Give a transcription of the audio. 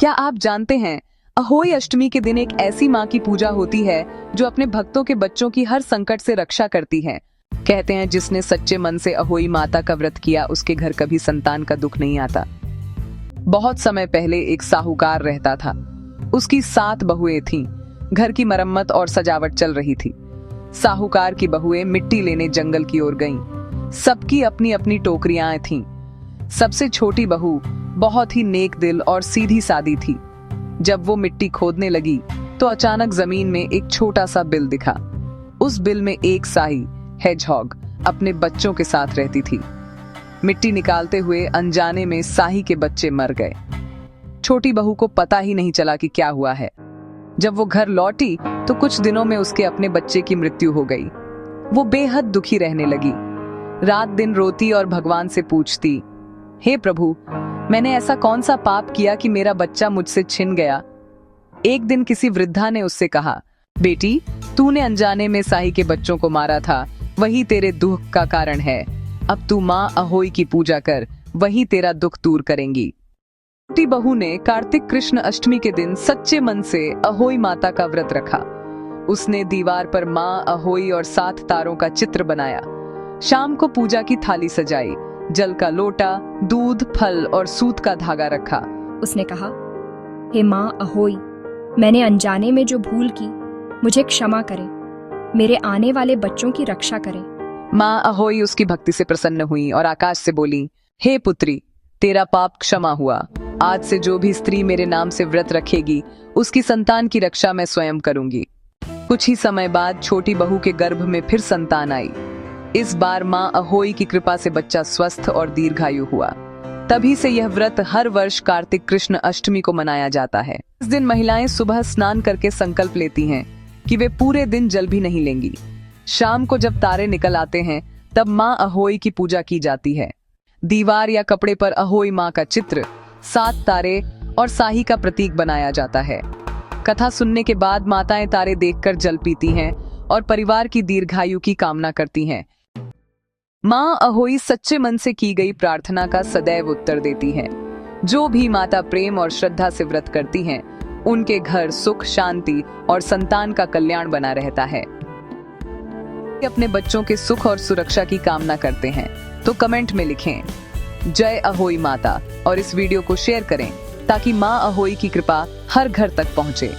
क्या आप जानते हैं, अहोई अष्टमी के दिन एक ऐसी माँ की पूजा होती है जो अपने भक्तों के बच्चों की हर संकट से रक्षा करती है। कहते हैं जिसने सच्चे मन से अहोई माता का व्रत किया उसके घर कभी संतान का दुख नहीं आता। बहुत समय पहले एक साहूकार रहता था। उसकी 7 बहुएं थीं। घर की मरम्मत और सजावट चल रही थी। साहूकार की बहुएं मिट्टी लेने जंगल की ओर गईं। सबकी अपनी अपनी टोकरियां थीं। सबसे छोटी बहू बहुत ही नेक दिल और सीधी सादी थी। जब वो मिट्टी खोदने लगी तो अचानक जमीन में एक छोटा सा बिल दिखा। उस बिल में एक साही हेजहॉग अपने बच्चों के साथ रहती थी। मिट्टी निकालते हुए अनजाने में साही के बच्चे मर गए। छोटी बहू को पता ही नहीं चला कि क्या हुआ है। जब वो घर लौटी तो कुछ दिनों में उसके अपने बच्चे की मृत्यु हो गई। वो बेहद दुखी रहने लगी। रात दिन रोती और भगवान से पूछती, हे प्रभु, मैंने ऐसा कौन सा पाप किया कि मेरा बच्चा मुझसे छिन गया। एक दिन किसी वृद्धा ने उससे कहा, बेटी, तूने अनजाने में साही के बच्चों को मारा था, वही तेरे दुख का कारण है। अब तू माँ अहोई की पूजा कर, वही तेरा दुख दूर करेंगी। छोटी बहू ने कार्तिक कृष्ण अष्टमी के दिन सच्चे मन से अहोई माता का व्रत रखा। उसने दीवार पर माँ अहोई और 7 तारों का चित्र बनाया। शाम को पूजा की थाली सजाई, जल का लोटा, दूध, फल और सूत का धागा रखा। उसने कहा, हे माँ अहोई, मैंने अनजाने में जो भूल की, मुझे क्षमा करे। मेरे आने वाले बच्चों की रक्षा करे। माँ अहोई उसकी भक्ति से प्रसन्न हुई और आकाश से बोली, हे पुत्री, तेरा पाप क्षमा हुआ। आज से जो भी स्त्री मेरे नाम से व्रत रखेगी उसकी संतान की रक्षा मैं स्वयं करूंगी। कुछ ही समय बाद छोटी बहू के गर्भ में फिर संतान आई। इस बार माँ अहोई की कृपा से बच्चा स्वस्थ और दीर्घायु हुआ। तभी से यह व्रत हर वर्ष कार्तिक कृष्ण अष्टमी को मनाया जाता है। इस दिन महिलाएं सुबह स्नान करके संकल्प लेती हैं कि वे पूरे दिन जल भी नहीं लेंगी। शाम को जब तारे निकल आते हैं तब माँ अहोई की पूजा की जाती है। दीवार या कपड़े पर अहोई माँ का चित्र, 7 तारे और साही का प्रतीक बनाया जाता है। कथा सुनने के बाद माताएं तारे देखकर जल पीती हैं और परिवार की दीर्घायु की कामना करती हैं। माँ अहोई सच्चे मन से की गई प्रार्थना का सदैव उत्तर देती हैं। जो भी माता प्रेम और श्रद्धा से व्रत करती हैं, उनके घर सुख, शांति और संतान का कल्याण बना रहता है। अपने बच्चों के सुख और सुरक्षा की कामना करते हैं तो कमेंट में लिखें जय अहोई माता और इस वीडियो को शेयर करें ताकि माँ अहोई की कृपा हर घर तक पहुँचे।